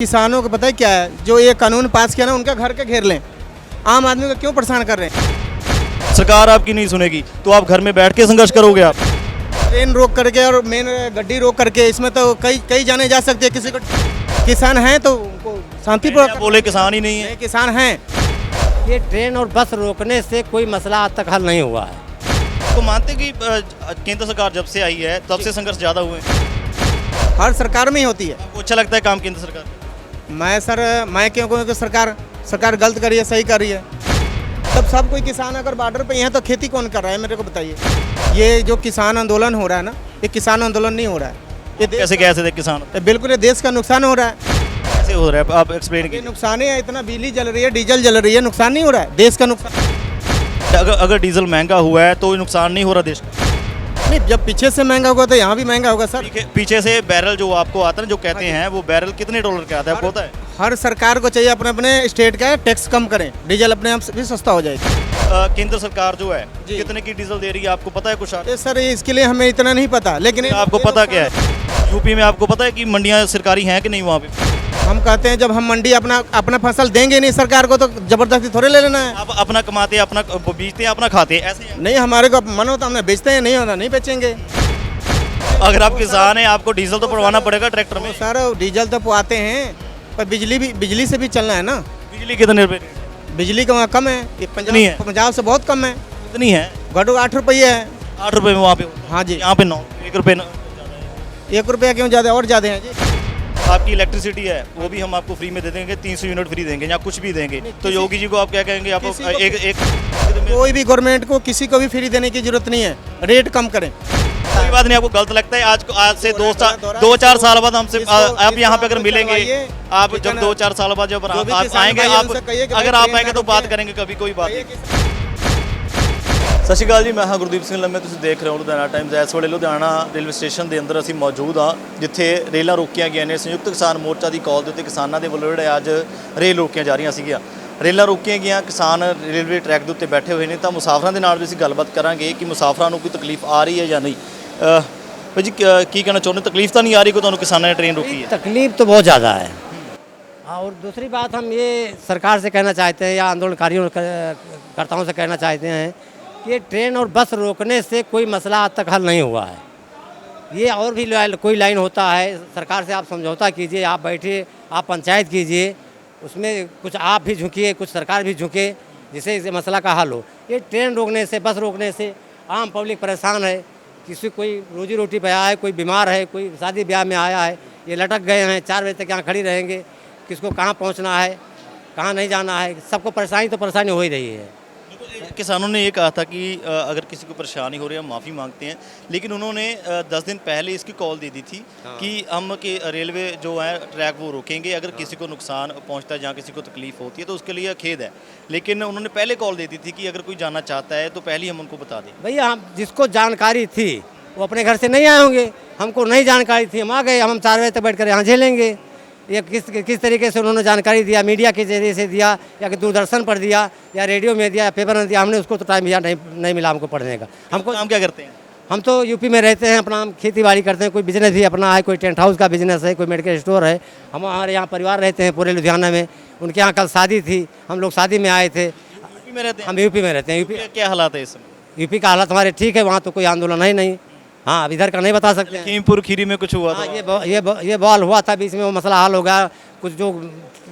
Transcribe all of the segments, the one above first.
किसानों को पता है क्या है, जो ये कानून पास किया ना उनका घर के घेर लें। आम आदमी को क्यों परेशान कर रहे हैं? सरकार आपकी नहीं सुनेगी तो आप घर में बैठ के संघर्ष करोगे आप? ट्रेन रोक करके और मेन गड्डी रोक करके इसमें तो कई जाने जा सकते हैं। किसी को किसान हैं तो उनको शांतिपूर्वक बोले किसान ही नहीं है। किसान हैं। ये ट्रेन और बस रोकने से कोई मसला आज तक हल नहीं हुआ है। तो मानते कि केंद्र सरकार जब से आई है तब से संघर्ष ज़्यादा हुए हैं। हर सरकार में ही होती है। आपको अच्छा लगता है काम केंद्र सरकार? मैं क्यों कहूँ कि सरकार गलत कर रही है, सही कर रही है। तब सब कोई किसान अगर बॉर्डर पे ही है तो खेती कौन कर रहा है, मेरे को बताइए। ये जो किसान आंदोलन हो रहा है ना, ये किसान आंदोलन नहीं हो रहा है। ये कैसे कैसे थे किसान? बिल्कुल ये देश का नुकसान हो रहा है। कैसे हो रहा है आप एक्सप्लेन ये कीजिए। नुकसान है, इतना बिजली जल रही है, डीजल जल रही है, नुकसान नहीं हो रहा है देश का नुकसान। अगर डीजल महंगा हुआ है तो नुकसान नहीं हो रहा देश का? नहीं, जब पीछे से महंगा होगा तो यहाँ भी महंगा होगा सर। पीछे से बैरल जो आपको आता है ना, जो कहते हैं वो बैरल कितने डॉलर का आता है आपको पता है? हर सरकार को चाहिए अपने अपने स्टेट का टैक्स कम करें, डीजल अपने आप भी सस्ता हो जाएगा। केंद्र सरकार जो है जी। कितने की डीजल दे रही है आपको पता है कुछ? ये सर इसके लिए हमें इतना नहीं पता, लेकिन आपको पता क्या है यूपी में आपको पता है कि मंडियाँ सरकारी हैं कि नहीं वहाँ पे? हम कहते हैं जब हम मंडी अपना फसल देंगे नहीं सरकार को तो जबरदस्ती थोड़े ले लेना है। आप अपना कमाते हैं, अपना बेचते हैं, अपना खाते हैं, ऐसे हैं। नहीं, हमारे को मन होता हमने बेचते हैं, नहीं होता नहीं बेचेंगे। अगर आप किसान हैं आपको डीजल तो पड़वाना पड़ेगा ट्रैक्टर में। सर डीजल तो पवाते हैं पर बिजली से भी चलना है ना। बिजली कितने रुपए? बिजली का वहाँ कम है, ये कितनी है? पंजाब से बहुत कम है। कितनी है? घटो 8 रुपये है। 8 रुपए में वहाँ पे? हाँ जी। यहाँ पे 9 1 रुपये 1 रुपया क्यों ज़्यादा और ज़्यादा है जी। आपकी इलेक्ट्रिसिटी है वो भी हम आपको फ्री में दे देंगे, 300 यूनिट फ्री देंगे या कुछ भी देंगे। तो योगी जी को आप क्या कहेंगे? आप एक कोई भी गवर्नमेंट को किसी को भी फ्री देने की जरूरत नहीं है, रेट कम करें। कोई बात नहीं। आपको गलत लगता है? आज से 2-4 साल बाद हमसे आप यहाँ पे अगर मिलेंगे, आप जब 2-4 साल बाद जब आप आएंगे, आप अगर आप आएंगे तो बात करेंगे कभी, कोई बात नहीं। ਸਤਿ ਸ਼੍ਰੀ ਅਕਾਲ ਜੀ, ਮੈਂ ਹਾਂ ਗੁਰਦੀਪ ਸਿੰਘ ਲੰਮੇ। ਤੁਸੀਂ ਦੇਖ ਰਹੇ ਹੋ ਲੁਧਿਆਣਾ ਟਾਈਮਜ਼। ਇਸ ਵੇਲੇ ਲੁਧਿਆਣਾ ਰੇਲਵੇ ਸਟੇਸ਼ਨ ਦੇ ਅੰਦਰ ਅਸੀਂ ਮੌਜੂਦ ਹਾਂ, ਜਿੱਥੇ ਰੇਲਾਂ ਰੋਕੀਆਂ ਗਈਆਂ ਨੇ। ਸੰਯੁਕਤ ਕਿਸਾਨ ਮੋਰਚਾ ਦੀ ਕਾਲ ਦੇ ਉੱਤੇ ਕਿਸਾਨਾਂ ਦੇ ਵੱਲੋਂ ਜਿਹੜੇ ਅੱਜ ਰੇਲ ਰੋਕੀਆਂ ਜਾ ਰਹੀਆਂ ਸੀਗੀਆਂ, ਰੇਲਾਂ ਰੋਕੀਆਂ ਗਈਆਂ, ਕਿਸਾਨ ਰੇਲਵੇ ਟਰੈਕ ਦੇ ਉੱਤੇ ਬੈਠੇ ਹੋਏ ਨੇ। ਤਾਂ ਮੁਸਾਫਰਾਂ ਦੇ ਨਾਲ ਵੀ ਅਸੀਂ ਗੱਲਬਾਤ ਕਰਾਂਗੇ ਕਿ ਮੁਸਾਫਰਾਂ ਨੂੰ ਕੋਈ ਤਕਲੀਫ ਆ ਰਹੀ ਹੈ ਜਾਂ ਨਹੀਂ। ਭਾਈ ਜੀ ਕੀ ਕਹਿਣਾ ਚਾਹੁੰਦੇ? तकलीफ तो नहीं आ रही को ਤੁਹਾਨੂੰ किसानों ने ट्रेन रोकी है? तकलीफ तो बहुत ज़्यादा है। और दूसरी बात हम ये सरकार से कहना चाहते हैं या आंदोलनकारियों कर्ताओं से कहना चाहते हैं कि ये ट्रेन और बस रोकने से कोई मसला आज तक हल नहीं हुआ है। ये और भी कोई लाइन होता है, सरकार से आप समझौता कीजिए, आप बैठिए, आप पंचायत कीजिए, उसमें कुछ आप भी झुकिए, कुछ सरकार भी झुके, जिससे इस मसला का हल हो। ये ट्रेन रोकने से, बस रोकने से आम पब्लिक परेशान है। किसी कोई रोजी रोटी पे आया है, कोई बीमार है, कोई शादी ब्याह में आया है, ये लटक गए हैं, 4 बजे तक यहाँ खड़ी रहेंगे, किसको कहाँ पहुँचना है, कहाँ नहीं जाना है, सबको परेशानी हो ही रही है। किसानों ने ये कहा था कि अगर किसी को परेशानी हो रही है हम माफ़ी मांगते हैं, लेकिन उन्होंने 10 दिन पहले इसकी कॉल दे दी थी कि हम कि रेलवे जो है ट्रैक वो रोकेंगे, अगर किसी को नुकसान पहुंचता है, जहाँ किसी को तकलीफ़ होती है तो उसके लिए खेद है। लेकिन उन्होंने पहले कॉल दे दी थी कि अगर कोई जाना चाहता है तो पहले ही हम उनको बता दें। भैया हम जिसको जानकारी थी वो अपने घर से नहीं आए होंगे, हमको नहीं जानकारी थी, हम आ गए। हम 4 बजे तक बैठ कर यहाँ झेलेंगे। ये किस तरीके से उन्होंने जानकारी दिया, मीडिया के जरिए से दिया या कि दूरदर्शन पर दिया या रेडियो में दिया या पेपर में दिया, हमने उसको तो टाइम दिया नहीं मिला हमको पढ़ने का। हमको हम क्या करते हैं? हम तो यूपी में रहते हैं, अपना हम खेती बाड़ी करते हैं, कोई बिजनेस भी अपना है, कोई टेंट हाउस का बिजनेस है, कोई मेडिकल स्टोर है। हमारे यहाँ परिवार रहते हैं पूरे लुधियाना में। उनके यहाँ कल शादी थी, हम लोग शादी में आए थे। यूपी में रहते हैं? हम यूपी में रहते हैं। यूपी क्या हालात है इस समय? यूपी का हालत हमारे ठीक है, वहाँ तो कोई आंदोलन है नहीं। हाँ, अब इधर का नहीं बता सकते हैं। लखीमपुर खीरी में कुछ हुआ था? हाँ, ये बॉल हुआ था, बीच में वो मसला हल हो गया। कुछ जो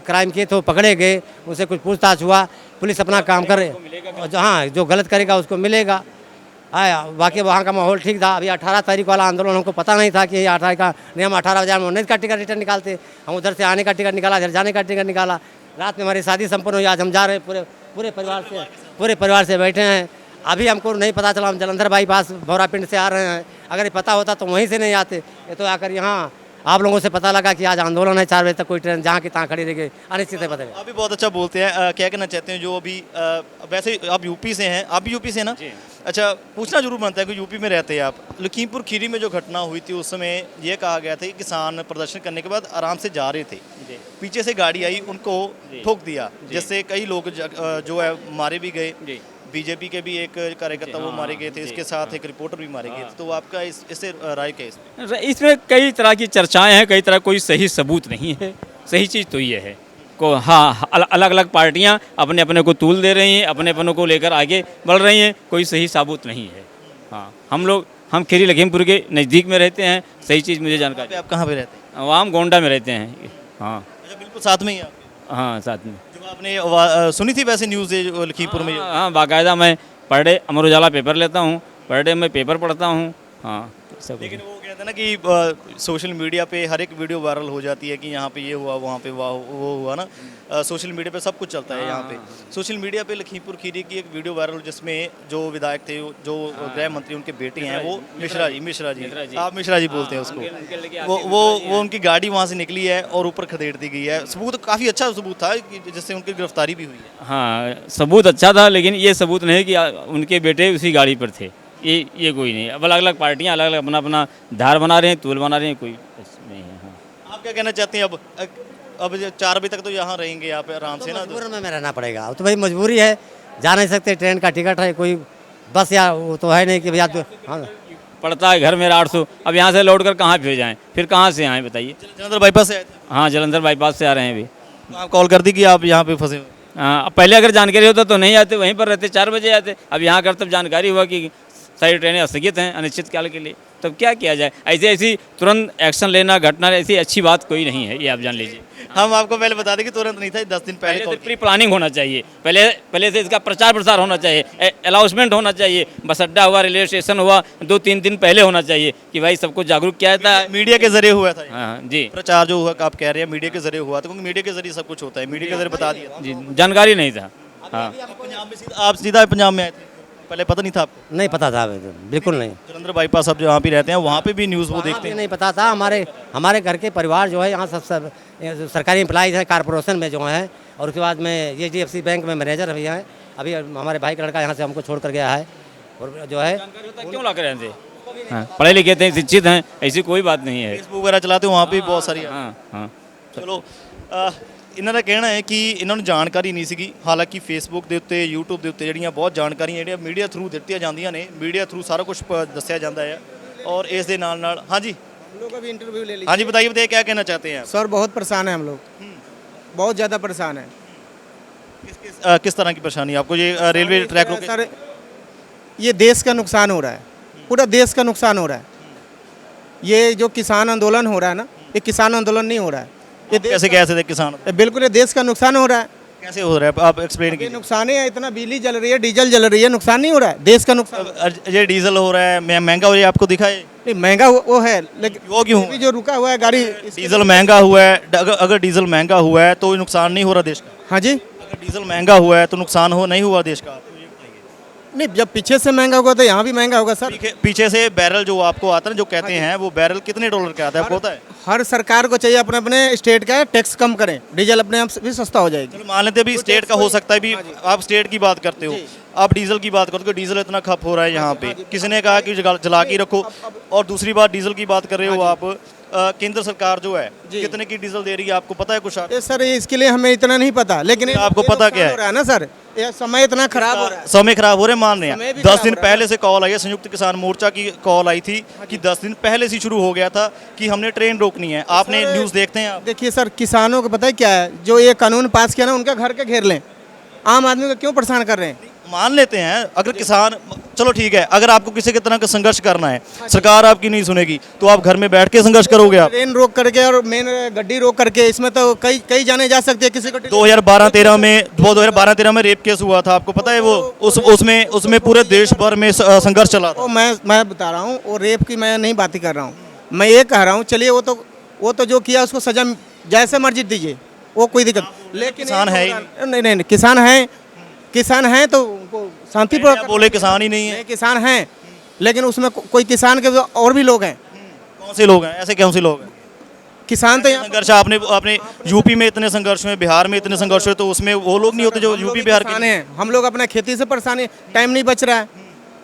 क्राइम किए थे वो पकड़े गए, उनसे कुछ पूछताछ हुआ, पुलिस अपना काम करे, हाँ जो गलत करेगा उसको मिलेगा। आया बाकी वहाँ का माहौल ठीक था। अभी 18 तारीख वाला आंदोलन हमको पता नहीं था कि 18 का नहीं। हम 18 बजे 19 का टिकट रिटर्न निकालते, हम उधर से आने का टिकट निकाला, इधर जाने का टिकट निकाला। रात में हमारी शादी संपन्न हुई, आज हम जा रहे हैं पूरे परिवार से बैठे हैं। अभी हमको नहीं पता चला, हम जलंधर बाईपास भौरापिंड से आ रहे हैं। अगर ये पता होता तो वहीं से नहीं आते, ये तो आकर यहाँ आप लोगों से पता लगा कि आज आंदोलन है, 4 बजे तक कोई ट्रेन जहाँ की तहाँ खड़ी रह गई, अनिश्चित है। पता है आप भी बहुत अच्छा बोलते हैं। क्या कहना चाहते हैं जो अभी वैसे आप यूपी से हैं, आप भी यूपी से हैं ना? अच्छा, पूछना जरूर बनता है कि यूपी में रहते हैं आप। लखीमपुर खीरी में जो घटना हुई थी उस समय ये कहा गया था कि किसान प्रदर्शन करने के बाद आराम से जा रहे थे, पीछे से गाड़ी आई उनको ठोक दिया, जिससे कई लोग जो है मारे भी गए। बीजेपी के भी एक कार्यकर्ता वो मारे गए थे, इसके साथ एक रिपोर्टर भी मारे गए थे। तो आपका इससे राय क्या है? इसमें कई तरह की चर्चाएं हैं, कई तरह कोई सही सबूत नहीं है। सही चीज़ तो ये है को हाँ अलग अलग पार्टियां अपने अपने को तूल दे रही हैं, अपने अपनों को लेकर आगे बढ़ रही हैं, कोई सही साबुत नहीं है। हाँ हम खीरी लखीमपुर के नज़दीक में रहते हैं, सही चीज़ मुझे जानकारी। आप कहाँ पे रहते हैं? वहाँ हम गोंडा में रहते हैं। हाँ अच्छा, बिल्कुल साथ में ही आप। हाँ साथ में। जो आपने सुनी थी वैसे न्यूज़ जो लखीमपुर में हाँ बाकायदा मैं per day Amar Ujala paper लेता हूँ, पर डे मैं पेपर पढ़ता हूँ। हाँ सब। लेकिन वो कहते हैं ना कि सोशल मीडिया पे हर एक वीडियो वायरल हो जाती है कि यहाँ पे ये हुआ, वहाँ पे वो हुआ ना। सोशल मीडिया पे सब कुछ चलता है यहाँ पे। सोशल मीडिया पे लखीमपुर खीरी की एक वीडियो वायरल जिसमें जो विधायक थे, जो गृह मंत्री उनके बेटे हैं, वो मिश्रा जी आप मिश्रा जी बोलते हैं उसको, वो उनकी गाड़ी वहाँ से निकली है और ऊपर खदेड़ दी गई है। सबूत काफ़ी अच्छा सबूत था जिससे उनकी गिरफ्तारी भी हुई है। हाँ सबूत अच्छा था, लेकिन ये सबूत नहीं कि उनके बेटे उसी गाड़ी पर थे। ये कोई नहीं। अब अलग अलग पार्टियां अलग अलग अपना अपना धार बना रहे हैं, तूल बना रहे हैं, कोई नहीं है। हाँ आप क्या कहना चाहते हैं? अब 4 बजे तक तो यहाँ रहेंगे यहाँ पे आराम से ना? मजबूरन में रहना पड़ेगा। अब तो भाई मजबूरी है, जा नहीं सकते, ट्रेन का टिकट है, कोई बस या वो तो है नहीं कि भैया। तो हाँ पड़ता है घर मेरा 800, अब यहाँ से लौट कर कहाँ फिर जाएँ, फिर कहाँ से आएँ बताइए? जलंधर बाईपास से आए थे? हाँ जलंधर बाईपास से आ रहे हैं अभी। तो आप कॉल कर दी कि आप यहाँ पे फंसे हुए? हाँ अब पहले अगर जानकारी होता तो नहीं आते, वहीं पर रहते, 4 बजे आते। अब यहाँ कर तब जानकारी हुआ कि सारी ट्रेनें स्थगित हैं अनिश्चित काल के लिए, तब क्या किया जाए? ऐसी तुरंत एक्शन लेना, घटना ऐसी अच्छी बात कोई नहीं है, ये आप जान लीजिए। हम आपको पहले बता दें कि तुरंत नहीं था, 10 दिन पहले तो प्री प्लानिंग होना चाहिए, पहले से इसका प्रचार प्रसार होना चाहिए, अनाउंसमेंट होना चाहिए। बस अड्डा हुआ, रेलवे स्टेशन हुआ, 2-3 दिन पहले होना चाहिए कि भाई सबको जागरूक किया जाता है। मीडिया के जरिए हुआ था। हाँ जी, प्रचार जो हुआ आप कह रहे हैं मीडिया के जरिए हुआ था, क्योंकि मीडिया के जरिए सब कुछ होता है, मीडिया के जरिए बता दिया जी, जानकारी नहीं था। हाँ आप सीधा पंजाब में आए थे, पहले पता नहीं था आपको? नहीं पता था, बिल्कुल नहीं। जलंधर बाईपास आप जहाँ भी रहते हैं वहाँ पे भी न्यूज़ वो देखते हैं? नहीं पता था। हमारे घर के परिवार जो है यहाँ सब सरकारी एम्प्लॉइज हैं कारपोरेशन में जो हैं, और उसके बाद में HDFC बैंक में मैनेजर भी हैं। अभी हमारे भाई का लड़का यहाँ से हमको छोड़ कर गया है, और जो है क्यों ला कर रहे थे? हाँ पढ़े लिखे थे, शिक्षित हैं, ऐसी कोई बात नहीं है। फेसबुक वगैरह चलाते हो वहाँ पे बहुत सारी। हाँ ਚਲੋ ਇਹਨਾਂ ਦਾ ਕਹਿਣਾ ਹੈ ਕਿ ਇਹਨਾਂ ਨੂੰ ਜਾਣਕਾਰੀ ਨਹੀਂ ਸੀਗੀ। ਹਾਲਾਂਕਿ ਫੇਸਬੁੱਕ ਦੇ ਉੱਤੇ YouTube ਦੇ ਉੱਤੇ ਜਿਹੜੀਆਂ ਬਹੁਤ ਜਾਣਕਾਰੀਆਂ ਜਿਹੜੀਆਂ ਮੀਡੀਆ ਥਰੂ ਦਿੱਤੀਆਂ ਜਾਂਦੀਆਂ ਨੇ, ਮੀਡੀਆ ਥਰੂ ਸਾਰਾ ਕੁਝ ਦੱਸਿਆ ਜਾਂਦਾ ਹੈ। और इस दे नाल नाल हाँ जी हम लोग का भी इंटरव्यू ले लीजिए। हाँ जी बताइए क्या कहना चाहते हैं आप? सर बहुत परेशान है हम लोग, बहुत ज़्यादा परेशान है। किस तरह की परेशानी आपको? ये रेलवे ट्रैक रोके? सर ये देश का नुकसान हो रहा है, पूरा देश का नुकसान हो रहा है। ये जो किसान आंदोलन हो रहा है ना, ये किसान आंदोलन नहीं हो रहा है, ये कैसे कह सकते किसान? बिल्कुल ये देश का नुकसान हो रहा है। कैसे हो रहा है आप एक्सप्लेन ये कीजिए। नुकसान है, इतना बिजली जल रही है, डीजल जल रही है, नुकसान नहीं हो रहा है, देश का नुकसान। ये डीजल हो रहा है महंगा हो रहा है, आपको दिखा है? नहीं महंगा वो है, लेकिन वो क्यों? अभी जो रुका हुआ है गाड़ी, डीजल महंगा हुआ है, अगर डीजल महंगा हुआ है तो नुकसान नहीं हो रहा देश का? हाँ जी अगर डीजल महंगा हुआ है तो नुकसान नहीं हुआ देश का? नहीं, जब पीछे से महंगा होगा तो यहाँ भी महंगा होगा सर। पीछे से बैरल जो आपको आता है ना, जो कहते हैं वो बैरल कितने डॉलर का आता है आपको पता है? हर सरकार को चाहिए अपने अपने स्टेट का टैक्स कम करें, डीजल अपने आप भी सस्ता हो जाएगी। चलो मान लेते हैं भी स्टेट का हो सकता है भी, आप स्टेट की बात करते हो, आप डीजल की बात करते हो, डीजल इतना खप हो रहा है यहाँ पे, किसी ने कहा कि जला के रखो। और दूसरी बात डीजल की बात कर रहे हो आप, केंद्र सरकार जो है कितने की डीजल दे रही है आपको पता है कुछ? ये सर इसके लिए हमें इतना नहीं पता, लेकिन आपको ये पता क्या है? हो रहा है ना सर, ये समय इतना खराब हो रहा है। समय खराब हो रहे मान रहे समय हैं। भी 10 खराब दिन हो रहा है। पहले से कॉल आई है, संयुक्त किसान मोर्चा की कॉल आई थी कि 10 दिन पहले से शुरू हो गया था कि हमने ट्रेन रोकनी है। आपने न्यूज़ देखते हैं आप? देखिए सर, किसानों को पता है क्या है, जो ये कानून पास किया ना उनका घर के घेर लें, आम आदमी को क्यों परेशान कर रहे हैं? मान लेते हैं अगर किसान, चलो ठीक है, अगर आपको किसी की तरह का संघर्ष करना है, सरकार आपकी नहीं सुनेगी तो आप घर में बैठ के संघर्ष करोगे आप? ट्रेन रोक करके और मेन गड्डी रोक करके, इसमें तो कई जाने जा सकते हैं किसी को। 2012-13 में रेप केस हुआ था, आपको पता है? वो उसमें पूरे देश भर में संघर्ष चला था। वो मैं बता रहा हूँ, वो रेप की मैं नहीं बात कर रहा हूँ, मैं ये कह रहा हूँ चलिए वो तो जो किया उसको सजा जैसे मर्जी दीजिए, वो कोई दिक्कत। लेकिन किसान है ही नहीं, किसान हैं तो उनको शांतिपूर्वक बोले किसान ही नहीं है। किसान हैं, लेकिन उसमें कोई किसान के और भी लोग हैं। कौन से लोग हैं ऐसे? कौन से लोग हैं? किसान तो यहाँ संघर्ष आपने यूपी में इतने संघर्ष हुए, बिहार में इतने संघर्ष हुए, तो उसमें वो लोग नहीं होते जो यूपी बिहार के? किसान हैं, हम लोग अपना खेती से परेशान है, टाइम नहीं बच रहा है,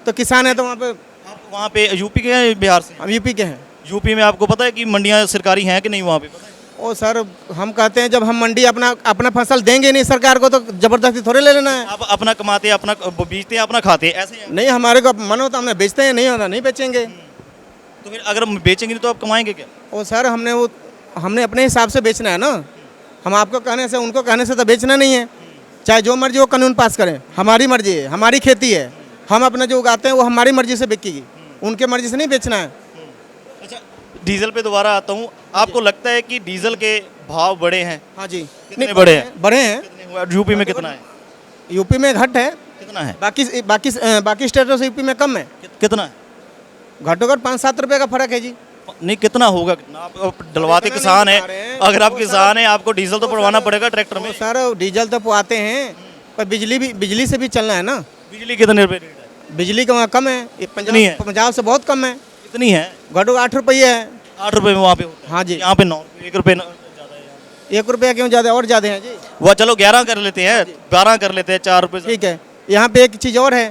तो किसान है तो वहाँ पे यूपी के हैं बिहार से? हम यूपी के हैं। यूपी में आपको पता है कि मंडियाँ सरकारी हैं कि नहीं वहाँ पे? ओ सर, हम कहते हैं जब हम मंडी अपना फसल देंगे नहीं सरकार को तो जबरदस्ती थोड़े ले लेना है। आप अपना कमाते, अपना बेचते हैं, अपना खाते हैं, ऐसे नहीं, हमारे को मन होता हमने बेचते हैं, नहीं होता नहीं बेचेंगे। तो फिर अगर बेचेंगे नहीं तो आप कमाएंगे क्या? ओ सर, हमने अपने हिसाब से बेचना है ना, हम आपको कहने से उनको कहने से तो बेचना नहीं है। चाहे जो मर्जी वो कानून पास करें, हमारी मर्जी है, हमारी खेती है, हम अपना जो उगाते हैं वो हमारी मर्जी से बिकेगी, उनके मर्जी से नहीं बेचना है। अच्छा, डीजल पे दोबारा आता हूँ। आपको लगता है कि डीजल के भाव बढ़े हैं? हाँ जी, कितने बढ़े हैं? बढ़े हैं। कितने हुए? यूपी में कितना है? यूपी में घट है, कितना है? बाकी स्टेटों से यूपी में कम है। कितना है? घटो घट 5-7 रुपये का फर्क है जी। नहीं, कितना होगा? कितना आप डलवाते इतना किसान नहीं है, बता रहे हैं। अगर आप वो किसान हैं आपको डीजल तो पड़वाना पड़ेगा ट्रैक्टर में। सर डीजल तो पुआते हैं, पर बिजली से भी चलना है ना। बिजली कितने रुपए रेट है? बिजली का वहाँ कम है, ये कितनी है? पंजाब से बहुत कम है। कितनी है? घटो 8 रुपये है। 8 रुपए में वहाँ पे होता है। हाँ जी। यहाँ पे 9 रुपये, 1 रुपये ज़्यादा है। 1 रुपया क्यों ज़्यादा, और ज़्यादा है जी। वह चलो 11 कर लेते हैं, 12 कर लेते हैं, 4 रुपये से। ठीक है, यहाँ पे एक चीज़ और है,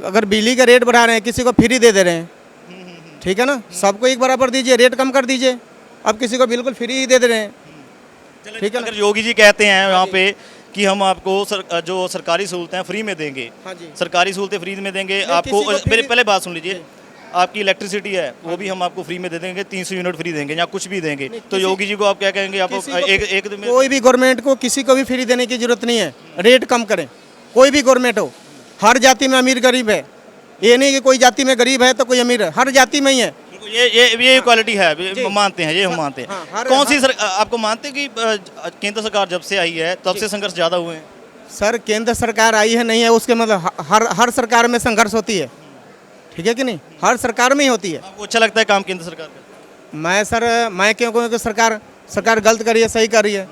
अगर बिजली का रेट बढ़ा रहे हैं, किसी को फ्री दे दे रहे हैं, ठीक है ना, सबको एक बराबर दीजिए, रेट कम कर दीजिए। अब किसी को बिल्कुल फ्री ही दे दे रहे हैं, ठीक है ना। अगर योगी जी कहते हैं वहाँ पे कि हम आपको जो सरकारी सहूलतें फ्री में देंगे, हाँ जी। सरकारी सहूलतें फ्री में देंगे नहीं, आपको। किसी को फ्री- मेरे पहले बात सुन लीजिए, आपकी इलेक्ट्रिसिटी है वो भी हम आपको फ्री में दे देंगे, 300 यूनिट फ्री देंगे या कुछ भी देंगे। तो योगी जी को आप क्या कहेंगे? आप किसी को- एक दिन में कोई भी गवर्नमेंट को किसी को भी फ्री देने की जरूरत नहीं है, रेट कम करें। कोई भी गवर्नमेंट हो, हर जाति में अमीर गरीब है, ये नहीं कि कोई जाति में गरीब है तो कोई अमीर है, हर जाति में ही है। ये इक्वालिटी है, ये मानते हैं, ये हम मानते हाँ, हैं। हर- कौन सी आपको मानते हैं कि केंद्र सरकार जब से आई है तब से संघर्ष ज़्यादा हुए हैं? सर केंद्र सरकार आई है नहीं है उसके मतलब हर सरकार में संघर्ष होती है, ठीक है कि नहीं, हर सरकार में ही होती है। आपको अच्छा लगता है काम केंद्र सरकार का? मैं क्यों कहूँ कि सरकार गलत कर रही है, सही कर रही है,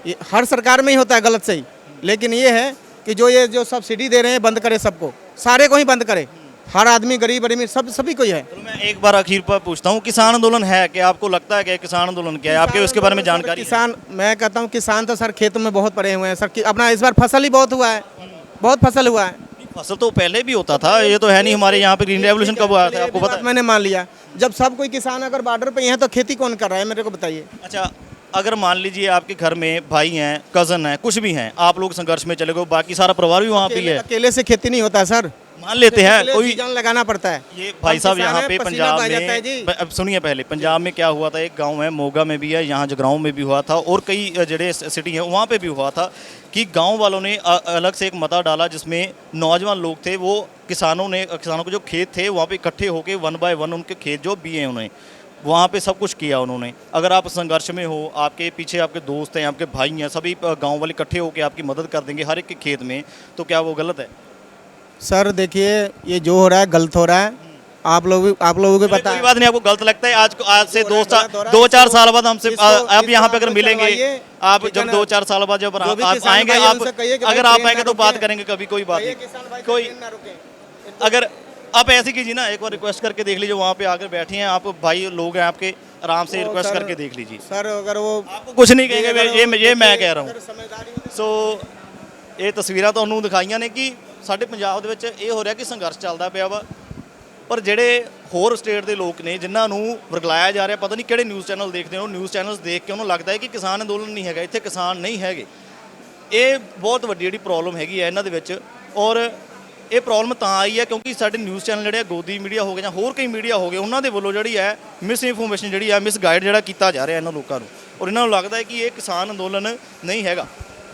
ये हर सरकार में ही होता है गलत सही। लेकिन ये है कि ये जो सब्सिडी दे रहे हैं बंद करे, सबको, सारे को ही बंद करे, हर आदमी गरीब अमीर सभी को ही है। चलो मैं एक बार आखिर पर पूछता हूँ, किसान आंदोलन है कि आपको लगता है कि किसान आंदोलन क्या है? आपके उसके बारे में जानकारी है? किसान, मैं कहता हूँ किसान तो सर खेतों में बहुत पड़े हुए हैं सर, अपना इस बार फसल ही बहुत हुआ है, बहुत फसल हुआ है। फसल तो पहले भी होता था, ये तो है नहीं। हमारे यहाँ पे ग्रीन रेवोल्यूशन कब आया था आपको पता है? मैंने मान लिया, जब सब कोई किसान अगर बॉर्डर पे ही है तो खेती कौन कर रहा है, मेरे को बताइए। अच्छा, अगर मान लीजिए आपके घर में भाई हैं, कजन हैं, कुछ भी हैं, आप लोग संघर्ष में चले गए, बाकी सारा परिवार भी वहाँ पे ही है, अकेले से खेती नहीं होता सर, मान लेते हैं कोई। जान लगाना पड़ता है। ये भाई साहब किसान यहाँ है, पे पसीना पंजाब बह जाता है जी। में, अब सुनिए, पहले पंजाब में क्या हुआ था, एक गांव है मोगा में भी है, यहाँ जगराऊं में भी हुआ था, और कई जड़े सिटी हैं वहाँ पे भी हुआ था कि गांव वालों ने अलग से एक मता डाला जिसमें नौजवान लोग थे, वो किसानों को जो खेत थे वहाँ पे इकट्ठे होकर 1 बाय 1 उनके खेत जो बिए उन्होंने वहाँ पे सब कुछ किया उन्होंने। अगर आप संघर्ष में हो, आपके पीछे आपके दोस्त हैं, आपके भाई हैं, सभी गाँव वाले इकट्ठे होकर आपकी मदद कर देंगे हर एक के खेत में, तो क्या वो गलत है? सर देखिए, ये जो हो रहा है गलत हो रहा है, आप लोगों को पता कोई है। बात नहीं, आपको गलत लगता है। आज से 2-4 साल बाद हमसे आप यहाँ पे अगर मिलेंगे, आप जब 2-4 साल बाद जब आप आएंगे, अगर आप आएंगे तो बात करेंगे कभी, कोई बात नहीं। कोई अगर आप ऐसे कीजिए ना, एक बार रिक्वेस्ट करके देख लीजिए, वहाँ पे आकर बैठे हैं आप, भाई लोग हैं आपके, आराम से रिक्वेस्ट करके देख लीजिए। सर अगर वो आपको कुछ नहीं कहेंगे, ये मैं कह रहा हूँ। सो ਇਹ ਤਸਵੀਰਾਂ ਤੁਹਾਨੂੰ ਦਿਖਾਈਆਂ ਨੇ ਕਿ ਸਾਡੇ ਪੰਜਾਬ ਦੇ ਵਿੱਚ ਇਹ ਹੋ ਰਿਹਾ ਕਿ ਸੰਘਰਸ਼ ਚੱਲਦਾ ਪਿਆ ਵਾ, ਪਰ ਜਿਹੜੇ ਹੋਰ ਸਟੇਟ ਦੇ ਲੋਕ ਨੇ ਜਿਨ੍ਹਾਂ ਨੂੰ ਵਰਗਲਾਇਆ ਜਾ ਰਿਹਾ, ਪਤਾ ਨਹੀਂ ਕਿਹੜੇ ਨਿਊਜ਼ ਚੈਨਲ ਦੇਖਦੇ ਹੋ, ਨਿਊਜ਼ ਚੈਨਲਸ ਦੇਖ ਕੇ ਉਹਨੂੰ ਲੱਗਦਾ ਹੈ ਕਿ ਕਿਸਾਨ ਅੰਦੋਲਨ ਨਹੀਂ ਹੈਗਾ, ਇੱਥੇ ਕਿਸਾਨ ਨਹੀਂ ਹੈਗੇ। ਇਹ ਬਹੁਤ ਵੱਡੀ ਜਿਹੜੀ ਪ੍ਰੋਬਲਮ ਹੈਗੀ ਹੈ ਇਹਨਾਂ ਦੇ ਵਿੱਚ, ਔਰ ਇਹ ਪ੍ਰੋਬਲਮ ਤਾਂ ਆਈ ਹੈ ਕਿਉਂਕਿ ਸਾਡੇ ਨਿਊਜ਼ ਚੈਨਲ ਜਿਹੜੇ ਆ, ਗੋਦੀ ਮੀਡੀਆ ਹੋ ਗਏ ਜਾਂ ਹੋਰ ਕਈ ਮੀਡੀਆ ਹੋ ਗਏ, ਉਹਨਾਂ ਦੇ ਵੱਲੋਂ ਜਿਹੜੀ ਹੈ ਮਿਸ ਇਨਫੋਰਮੇਸ਼ਨ ਜਿਹੜੀ ਆ, ਮਿਸ ਗਾਈਡ ਜਿਹੜਾ ਕੀਤਾ ਜਾ ਰਿਹਾ ਇਹਨਾਂ ਲੋਕਾਂ ਨੂੰ, ਔਰ ਇਹਨਾਂ ਨੂੰ ਲੱਗਦਾ ਹੈ ਕਿ ਇਹ ਕਿਸਾਨ ਅੰਦੋਲਨ ਨਹੀਂ ਹੈਗਾ।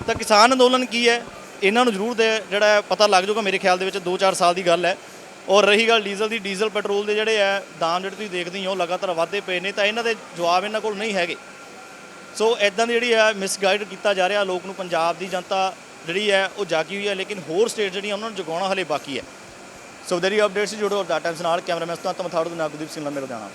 ਤਾਂ ਕਿਸਾਨ ਅੰਦੋਲਨ ਕੀ ਹੈ ਇਹਨਾਂ ਨੂੰ ਜ਼ਰੂਰ ਜਿਹੜਾ ਪਤਾ ਲੱਗ ਜਾਊਗਾ, ਮੇਰੇ ਖਿਆਲ ਦੇ ਵਿੱਚ 2-4 ਸਾਲ ਦੀ ਗੱਲ ਹੈ। ਔਰ ਰਹੀ ਗੱਲ ਡੀਜ਼ਲ ਦੀ, ਡੀਜ਼ਲ ਪੈਟਰੋਲ ਦੇ ਜਿਹੜੇ ਆ ਦਾਮ ਜਿਹੜੇ ਤੁਸੀਂ ਦੇਖਦੇ ਹੋ ਲਗਾਤਾਰ ਵਾਧੇ ਪਏ ਨੇ, ਤਾਂ ਇਹਨਾਂ ਦੇ ਜਵਾਬ ਇਹਨਾਂ ਕੋਲ ਨਹੀਂ ਹੈਗੇ। ਸੋ ਇੱਦਾਂ ਦੀ ਜਿਹੜੀ ਆ ਮਿਸਗਾਈਡ ਕੀਤਾ ਜਾ ਰਿਹਾ ਲੋਕ ਨੂੰ। ਪੰਜਾਬ ਦੀ ਜਨਤਾ ਜਿਹੜੀ ਹੈ ਉਹ ਜਾਗੀ ਹੋਈ ਹੈ, ਲੇਕਿਨ ਹੋਰ ਸਟੇਟ ਜਿਹੜੀਆਂ ਉਹਨਾਂ ਨੂੰ ਜਗਾਉਣਾ ਹਲੇ ਬਾਕੀ ਹੈ। ਸੋ ਦੇਰੀ ਅਪਡੇਟਸ ਜੁੜੋ ਡਾਟਾ ਨਾਲ ਕੈਮਰਾਮੈਨ ਤੋਂ ਮਥਾੜੂ ਦੇ ਨਾਗਦੀਪ ਸਿੰਘ ਲੰਮੇ ਲੁਧਿਆਣਾ।